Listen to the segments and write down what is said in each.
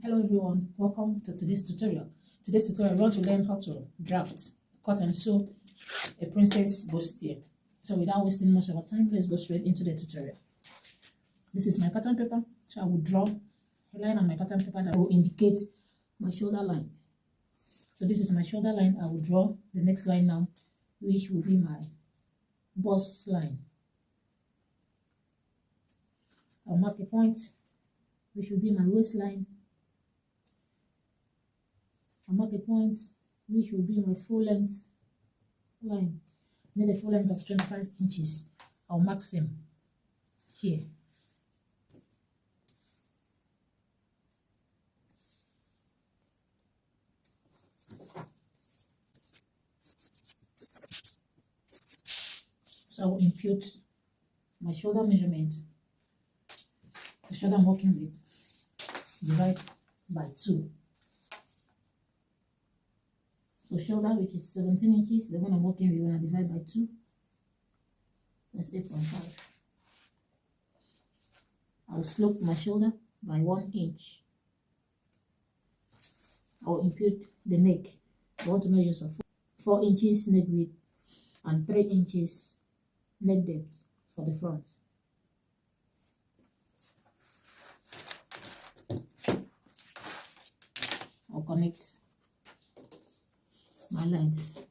Hello everyone, welcome to today's tutorial. Today's tutorial, we want to learn how to draft, cut and sew a princess bustier. So without wasting much of our time, let's go straight into the tutorial. This is my pattern paper, so I will draw a line on my pattern paper that will indicate my shoulder line. So this is my shoulder line. I will draw the next line now, which will be my bust line. I'll mark a point, which will be my waistline. I'll mark a point, which will be my full length line. Need a full length of 25 inches. I'll mark same here. So I will impute my shoulder measurement. The shoulder I'm working with, divide by 2. So shoulder, which is 17 inches, the one I'm working with, when I divide by 2, that's 8.5. I will slope my shoulder by 1 inch. I will impute the neck. I want to measure so 4 inches neck width and 3 inches neck depth for the front. I'll connect my lines.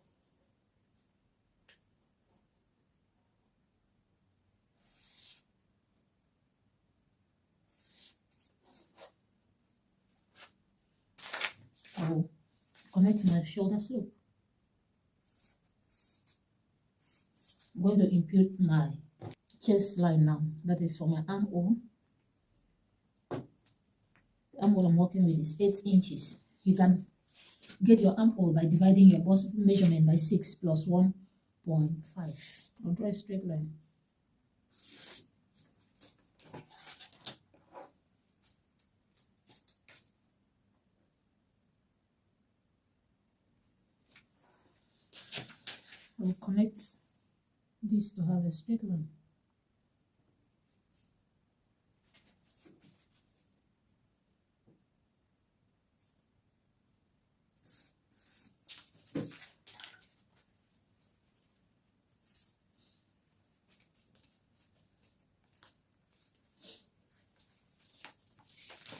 I will connect my shoulder slope. I'm going to impute my chest line now. That is for my armhole. The armhole I'm working with is 8 inches. You can get your armhole by dividing your bust measurement by 6 plus 1.5. I'll draw a straight line. I will connect this to have a straight line.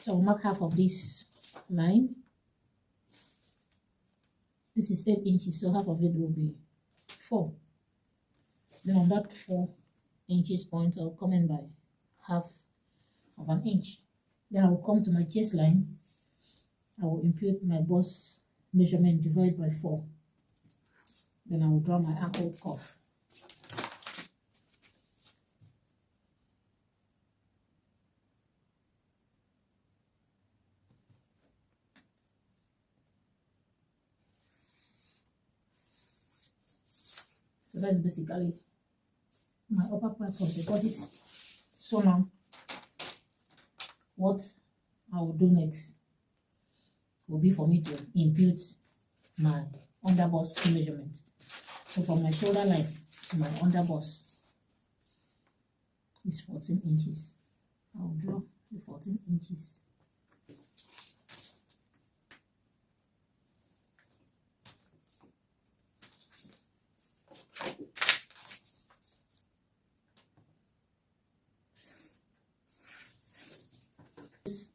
So I'll mark half of this line. This is 8 inches, so half of it will be 4. Then on that 4 inches point, I'll come in by half of an inch. Then I will come to my chest line. I will impute my bust measurement, divide by 4. Then I will draw my armhole curve. So that's basically my upper part of the bodice. So now, what I will do next will be for me to impute my under bust measurement. So from my shoulder line to my under bust is 14 inches. I will draw the 14 inches.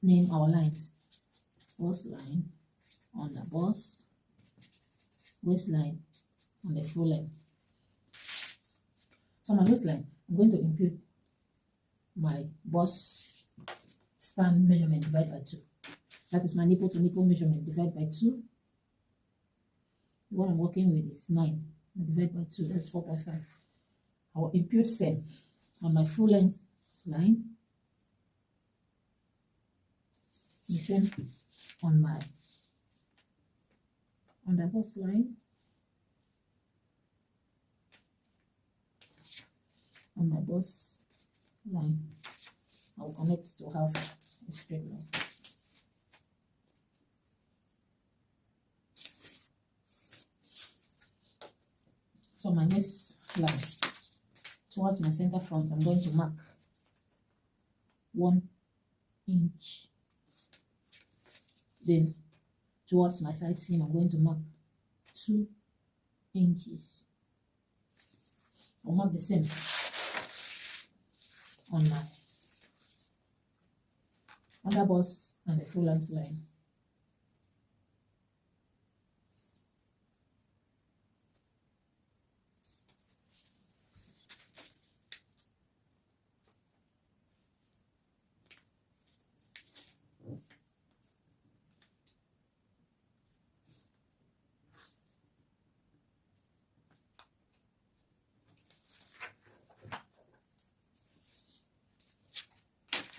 Name our lines: bust line, under bust, waistline, on the full length. So my waistline, I'm going to impute my bust span measurement, divide by 2. That is my nipple to nipple measurement, divide by 2. The one I'm working with is 9. I divide by 2, that's 4.5. I will impute same on my full length line. The same on my under bust line, on my bust line. I will connect to have a straight line. So my waistline towards my center front, I'm going to mark 1 inch Then towards my side seam, I'm going to mark 2 inches. I'll mark the same on my under bust and the full length line.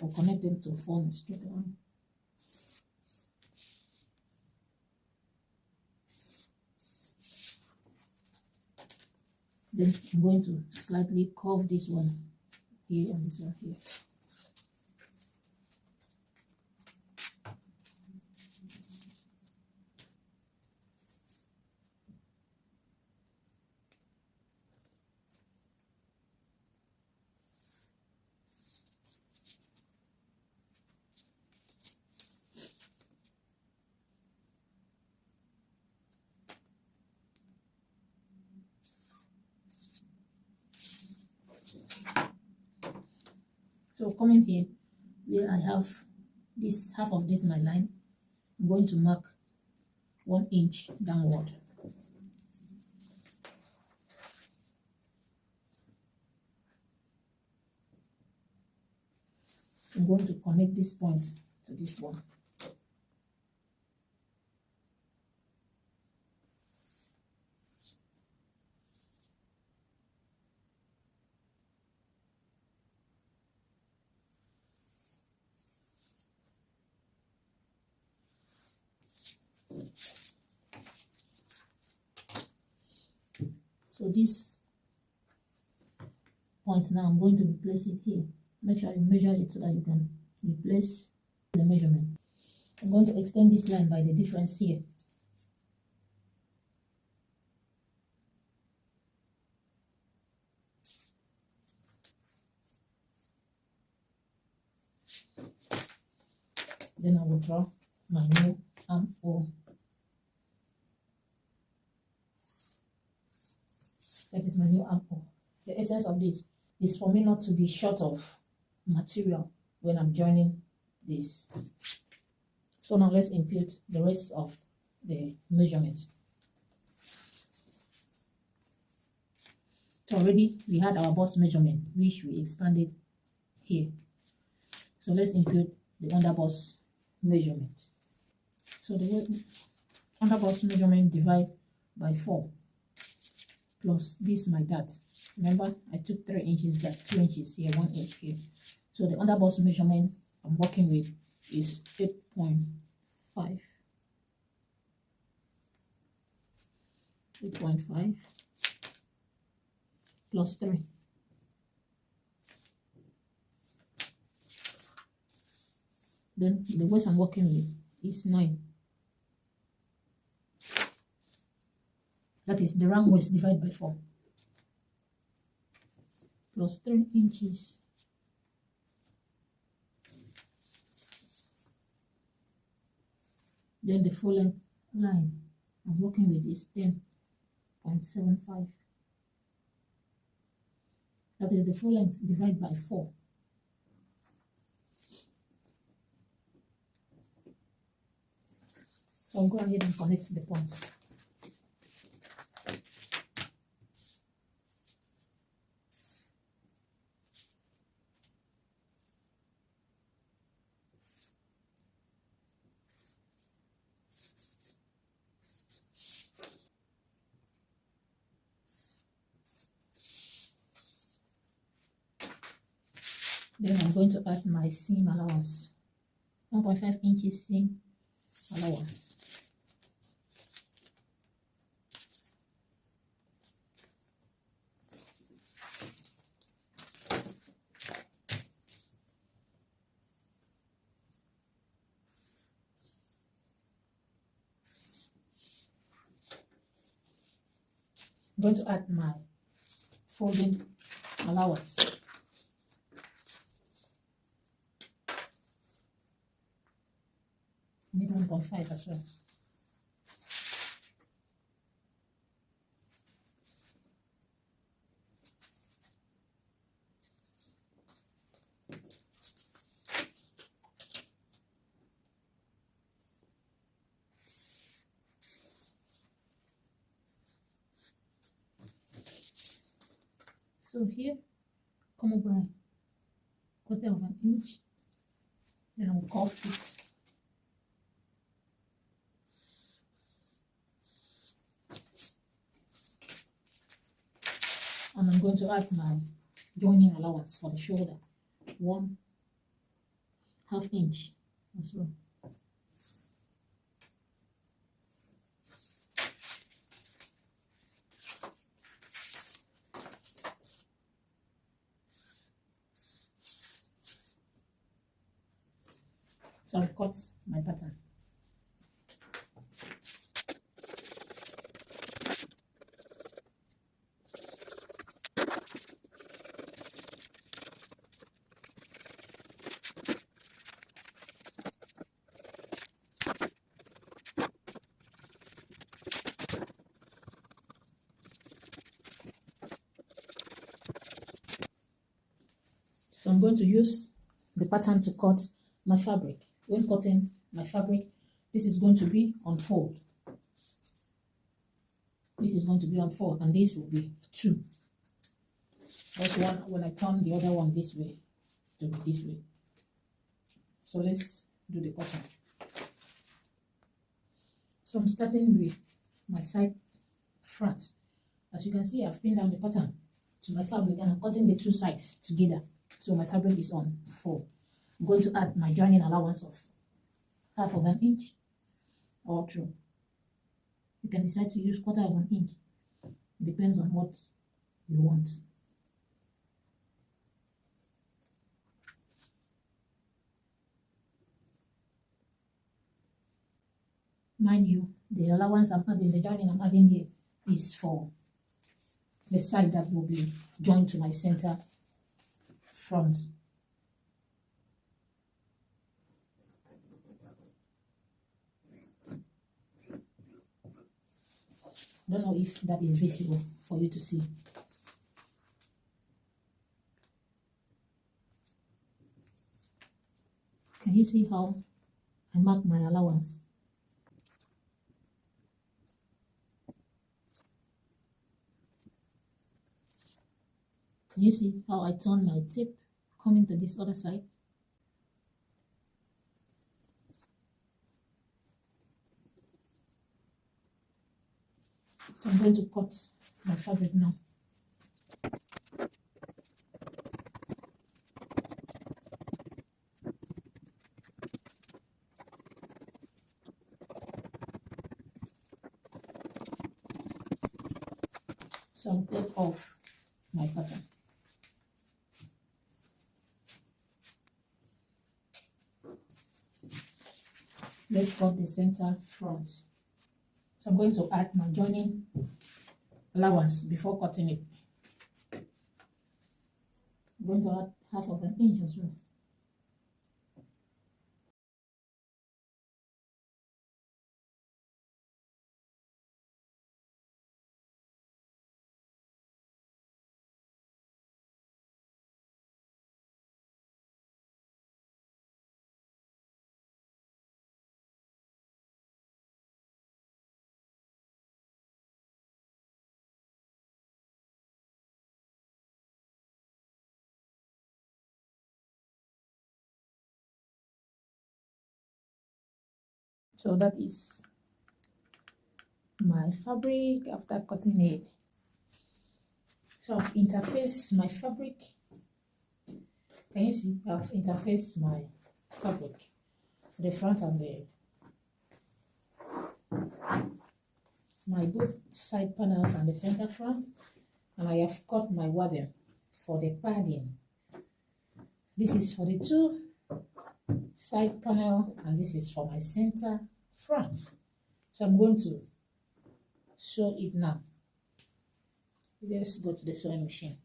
Or connect them to form a straight line. Then I'm going to slightly curve this one here and this one here. So coming here, where I have this half of this my line, I'm going to mark 1 inch downward. I'm going to connect this point to this one. So this point now, I'm going to replace it here. Make sure you measure it so that you can replace the measurement. I'm going to extend this line by the difference here. Then I will draw my new armhole. That is my new armhole. The essence of this is for me not to be short of material when I'm joining this. So now let's impute the rest of the measurements. So already we had our bust measurement, which we expanded here. So let's impute the under bust measurement. So the under bust measurement divide by 4 plus this my dart. Remember, I took 3 inches, that 2 inches here, 1 inch here. So the under bust measurement I'm working with is 8.5. 8.5 plus 3. Then the waist I'm working with is 9. That is the round waist divided by 4 plus 3 inches. Then the full length line I'm working with is 10.75. That is the full length divided by 4. So I'll go ahead and connect the points. Then I'm going to add my seam allowance, 1.5 inches seam allowance. I'm going to add my folding allowance. maybe 1.5 as well. So here, come over 1/4 of an inch, then I will curve it. And I'm going to add my joining allowance for the shoulder, 1/2 inch as well. So I've cut my pattern. So I'm going to use the pattern to cut my fabric. When cutting my fabric, this is going to be on fold. This is going to be on fold, and this will be 2. Also, when I turn the other one this way, to be this way. So let's do the cutting. So I'm starting with my side front. As you can see, I've pinned down the pattern to my fabric, and I'm cutting the 2 sides together. So my fabric is on 4. I'm going to add my joining allowance of 1/2 of an inch or 2. You can decide to use 1/4 of an inch. It depends on what you want. Mind you, the allowance I'm adding, the joining I'm adding here is for the side that will be joined to my center front. I don't know if that is visible for you to see. Can you see how I mark my allowance? Can you see how I turn my tip coming to this other side? So I'm going to cut my fabric now. So I'll take off my pattern. Let's cut the center front. So I'm going to add my joining allowance before cutting it. I'm going to add 1/2 of an inch as well. So that is my fabric after cutting it. So I've interfaced my fabric. Can you see? I've interfaced my fabric for the front and my both side panels and the center front, and I have cut my wadding for the padding. This is for the 2 side panel, and this is for my center front. So I'm going to sew it now. Let's go to the sewing machine.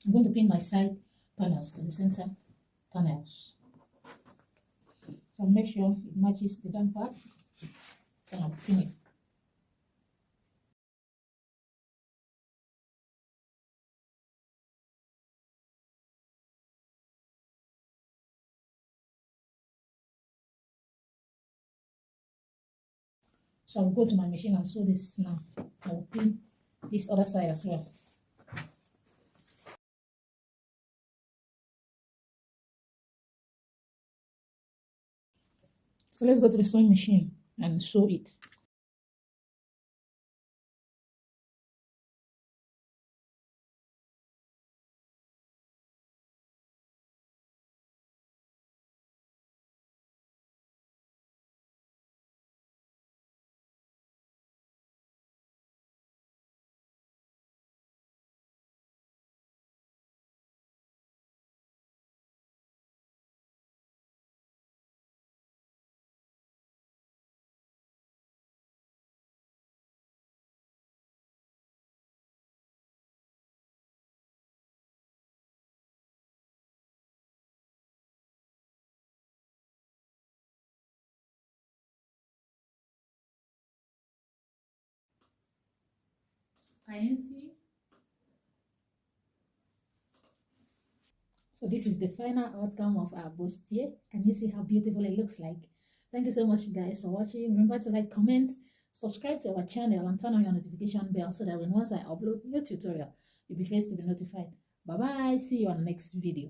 I'm going to pin my side panels to the center panels. So make sure it matches the down part, and I'll pin it. So I'll go to my machine and sew this now. I'll pin this other side as well. So let's go to the sewing machine and sew it. Can you see? So this is the final outcome of our bustier. Can you see how beautiful it looks like? Thank you so much, guys, for watching. Remember to like, comment, subscribe to our channel, and turn on your notification bell so that when once I upload new tutorial, you'll be first to be notified. Bye bye. See you on the next video.